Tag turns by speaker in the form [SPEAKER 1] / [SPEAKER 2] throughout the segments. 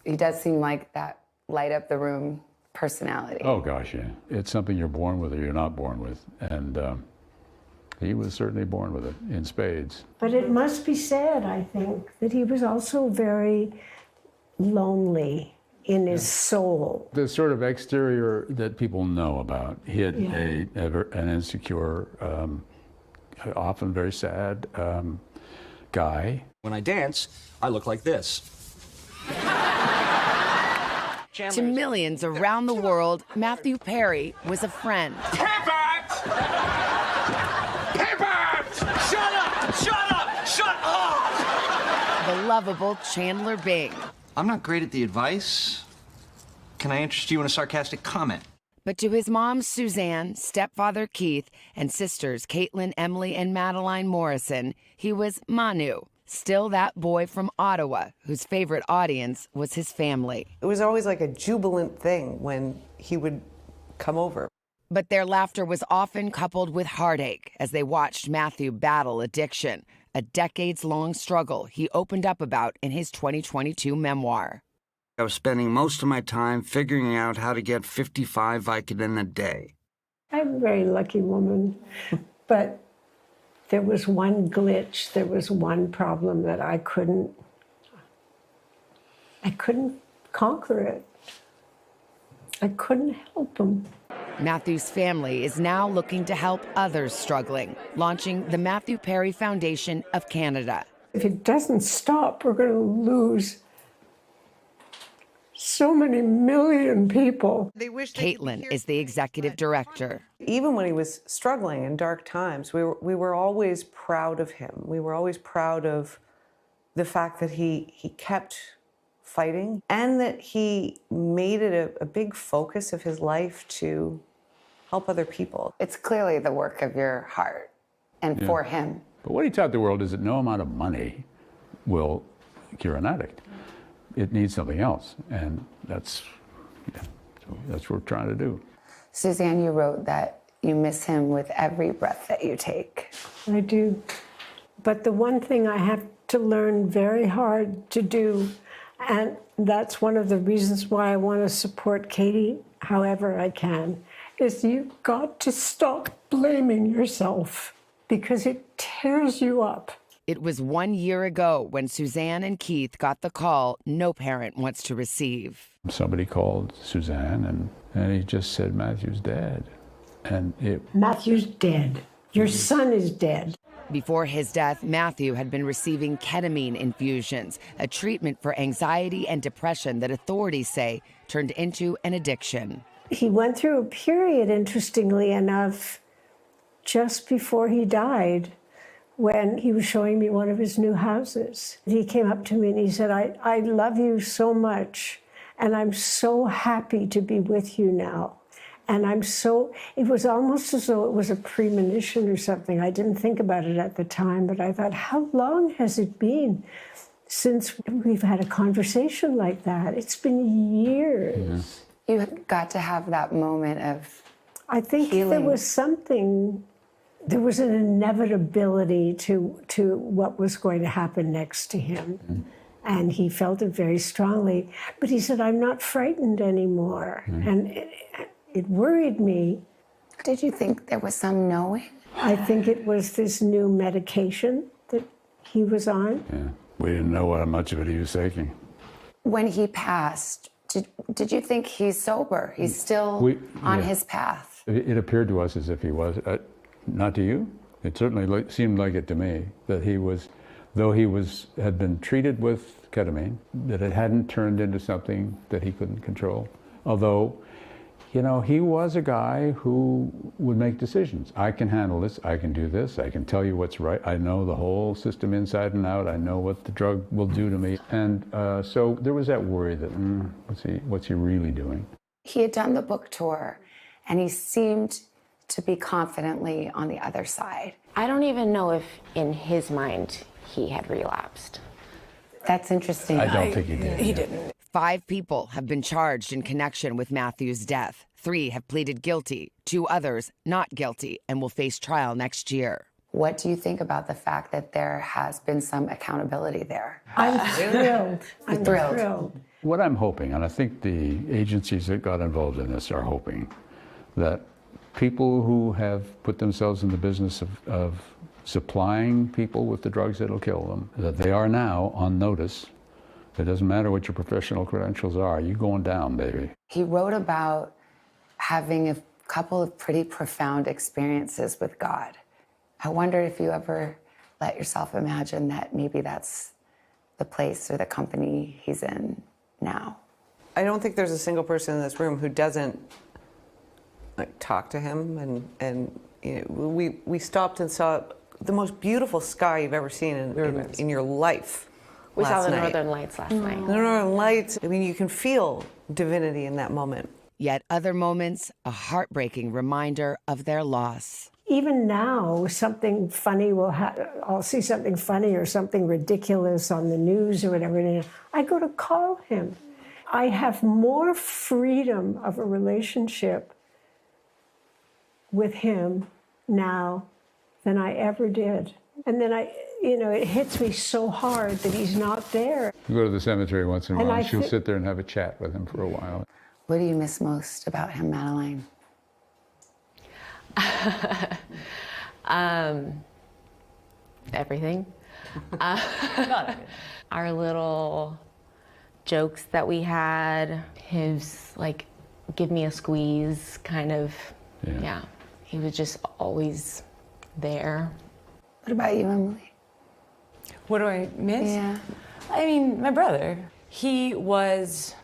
[SPEAKER 1] He does seem like that light up the room personality.
[SPEAKER 2] Oh gosh, yeah. It's something you're born with or you're not born with. And he was certainly born with it in spades.
[SPEAKER 3] But it must be said, I think, that he was also very lonely in his soul.
[SPEAKER 2] The sort of exterior that people know about hid an insecure, often very sad guy.
[SPEAKER 4] When I dance, I look like this.
[SPEAKER 5] To millions around the world, Matthew Perry was a friend.
[SPEAKER 4] Herbert! Herbert! Shut up! Shut up! Shut up!
[SPEAKER 5] The lovable Chandler Bing.
[SPEAKER 4] I'm not great at the advice. Can I interest you in a sarcastic comment?
[SPEAKER 5] But to his mom, Suzanne, stepfather Keith, and sisters Caitlin, Emily, and Madeline Morrison, he was Manu, still that boy from Ottawa whose favorite audience was his family.
[SPEAKER 6] It was always like a jubilant thing when he would come over.
[SPEAKER 5] But their laughter was often coupled with heartache as they watched Matthew battle addiction, a decades-long struggle he opened up about in his 2022 memoir.
[SPEAKER 7] I was spending most of my time figuring out how to get 55 Vicodin a day.
[SPEAKER 3] I'm a very lucky woman, but there was one glitch, there was one problem that I couldn't conquer it. I couldn't help him.
[SPEAKER 5] Matthew's family is now looking to help others struggling, launching the Matthew Perry Foundation of Canada.
[SPEAKER 3] If it doesn't stop, we're going to lose so many million people.
[SPEAKER 5] Caitlin is the executive director.
[SPEAKER 6] Even when he was struggling in dark times, we were always proud of him. We were always proud of the fact that he kept fighting and that he made it a big focus of his life to help other people.
[SPEAKER 1] It's clearly the work of your heart and for him.
[SPEAKER 2] But what he taught the world is that no amount of money will cure an addict. It needs something else, and that's what we're trying to do.
[SPEAKER 1] Suzanne, you wrote that you miss him with every breath that you take.
[SPEAKER 3] I do. But the one thing I have to learn very hard to do, and that's one of the reasons why I want to support Katie however I can, is you've got to stop blaming yourself because it tears you up.
[SPEAKER 5] It was 1 year ago when Suzanne and Keith got the call no parent wants to receive.
[SPEAKER 2] Somebody called Suzanne, and he just said, Matthew's dead. And
[SPEAKER 3] Matthew's dead. Your son is dead.
[SPEAKER 5] Before his death, Matthew had been receiving ketamine infusions, a treatment for anxiety and depression that authorities say turned into an addiction.
[SPEAKER 3] He went through a period, interestingly enough, just before he died, when he was showing me one of his new houses. He came up to me and he said, I love you so much, and I'm so happy to be with you now. And it was almost as though it was a premonition or something. I didn't think about it at the time, but I thought, how long has it been since we've had a conversation like that? It's been years.
[SPEAKER 1] You got to have that moment of
[SPEAKER 3] I think
[SPEAKER 1] healing.
[SPEAKER 3] There was an inevitability to what was going to happen next to him. And he felt it very strongly. But he said, I'm not frightened anymore. And it worried me.
[SPEAKER 1] Did you think there was some knowing?
[SPEAKER 3] I think it was this new medication that he was on.
[SPEAKER 2] Yeah. We didn't know how much of it he was taking.
[SPEAKER 1] When he passed, did you think he's sober? He's still on his path?
[SPEAKER 2] It appeared to us as if he was. Not to you? It certainly seemed like it to me, that he was, though he had been treated with ketamine, that it hadn't turned into something that he couldn't control. Although, he was a guy who would make decisions. I can handle this, I can do this, I can tell you what's right. I know the whole system inside and out. I know what the drug will do to me. And so there was that worry that, what's he really doing?
[SPEAKER 1] He had done the book tour, and he seemed to be confidently on the other side.
[SPEAKER 8] I don't even know if in his mind he had relapsed.
[SPEAKER 1] That's interesting.
[SPEAKER 2] I don't think he did.
[SPEAKER 8] He didn't.
[SPEAKER 5] 5 people have been charged in connection with Matthew's death. 3 have pleaded guilty, 2 others not guilty, and will face trial next year.
[SPEAKER 1] What do you think about the fact that there has been some accountability there?
[SPEAKER 3] I'm thrilled. I'm thrilled.
[SPEAKER 2] What I'm hoping, and I think the agencies that got involved in this are hoping, that people who have put themselves in the business of supplying people with the drugs that'll kill them, that they are now on notice. It doesn't matter what your professional credentials are, you're going down, baby.
[SPEAKER 1] He wrote about having a couple of pretty profound experiences with God. I wonder if you ever let yourself imagine that maybe that's the place or the company he's in now.
[SPEAKER 6] I don't think there's a single person in this room who doesn't talk to him, and you know, we stopped and saw the most beautiful sky you've ever seen in your life.
[SPEAKER 8] We saw the
[SPEAKER 6] night.
[SPEAKER 8] Northern Lights last night.
[SPEAKER 6] The Northern Lights. I mean, you can feel divinity in that moment.
[SPEAKER 5] Yet other moments, a heartbreaking reminder of their loss.
[SPEAKER 3] Even now, something funny will I'll see something funny or something ridiculous on the news or whatever, and I go to call him. I have more freedom of a relationship with him now than I ever did. And then it hits me so hard that he's not there.
[SPEAKER 2] You go to the cemetery once in a while, and she'll sit there and have a chat with him for a while.
[SPEAKER 1] What do you miss most about him, Madeline?
[SPEAKER 8] Everything. Our little jokes that we had, his like, give me a squeeze kind of, yeah. He was just always there.
[SPEAKER 1] What about you, Emily?
[SPEAKER 9] What do I miss?
[SPEAKER 1] Yeah.
[SPEAKER 9] I mean, my brother. He was...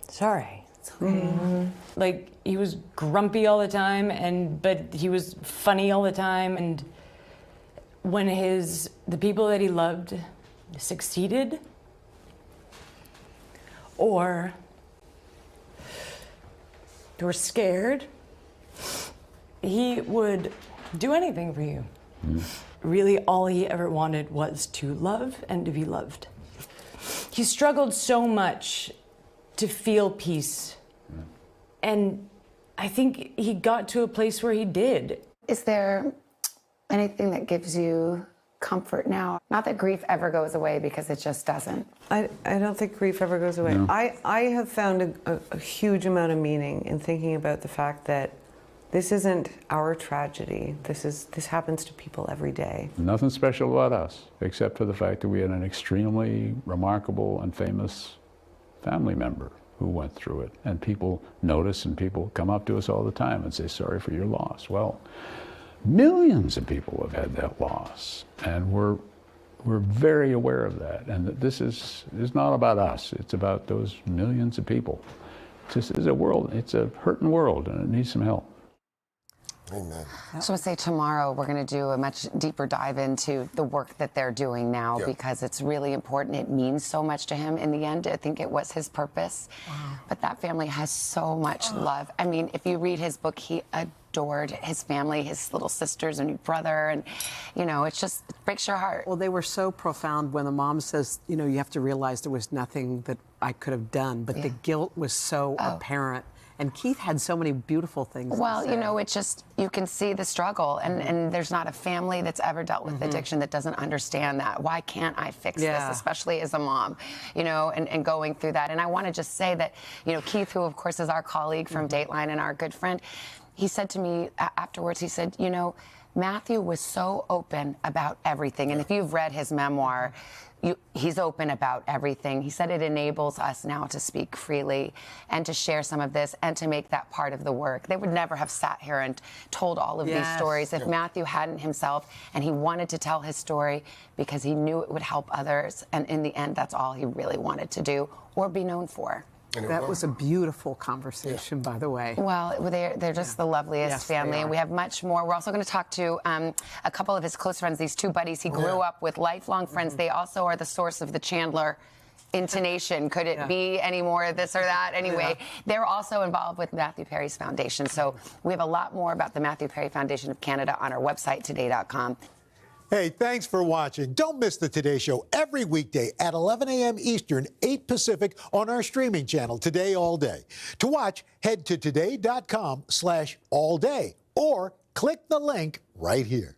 [SPEAKER 9] Sorry. It's okay. Mm-hmm. Like, he was grumpy all the time, but he was funny all the time, and when the people that he loved succeeded, or they were scared, he would do anything for you. Really, all he ever wanted was to love and to be loved. He struggled so much to feel peace. And I think he got to a place where he did.
[SPEAKER 1] Is there anything that gives you comfort now? Not that grief ever goes away, because it just doesn't.
[SPEAKER 6] I don't think grief ever goes away.
[SPEAKER 2] No.
[SPEAKER 6] I have found a huge amount of meaning in thinking about the fact that this isn't our tragedy. This happens to people every day.
[SPEAKER 2] Nothing special about us, except for the fact that we had an extremely remarkable and famous family member who went through it. And people notice, and people come up to us all the time and say, sorry for your loss. Well, millions of people have had that loss, and we're very aware of that. And that this is not about us. It's about those millions of people. This is a world, it's a hurting world, and it needs some help.
[SPEAKER 10] Amen.
[SPEAKER 1] I just want to say tomorrow we're going to do a much deeper dive into the work that they're doing now, because it's really important. It means so much to him. In the end, I think it was his purpose. Wow. But that family has so much love. I mean, if you read his book, he adored his family, his little sisters and brother, and it breaks your heart.
[SPEAKER 11] Well, they were so profound when the mom says, you have to realize there was nothing that I could have done, but the guilt was so apparent. And Keith had so many beautiful things
[SPEAKER 1] Well,
[SPEAKER 11] to say.
[SPEAKER 1] it's just, you can see the struggle, and there's not a family that's ever dealt with addiction that doesn't understand that. Why can't I fix this, especially as a mom, and going through that. And I want to just say that, Keith, who of course is our colleague from Dateline and our good friend, he said to me afterwards, he said, Matthew was so open about everything. And if you've read his memoir, he's open about everything. He said it enables us now to speak freely and to share some of this and to make that part of the work. They would never have sat here and told all of these stories if Matthew hadn't himself, and he wanted to tell his story because he knew it would help others. And in the end, that's all he really wanted to do or be known for.
[SPEAKER 11] That was a beautiful conversation, by the way.
[SPEAKER 1] Well, they're just the loveliest family, and we have much more. We're also going to talk to a couple of his close friends, these two buddies he grew up with, lifelong friends. They also are the source of the Chandler intonation. Could it be any more of this or that? Anyway, they're also involved with Matthew Perry's foundation. So we have a lot more about the Matthew Perry Foundation of Canada on our website, today.com.
[SPEAKER 12] Hey, thanks for watching. Don't miss the Today Show every weekday at 11 a.m. Eastern, 8 Pacific on our streaming channel, Today All Day. To watch, head to today.com/allday or click the link right here.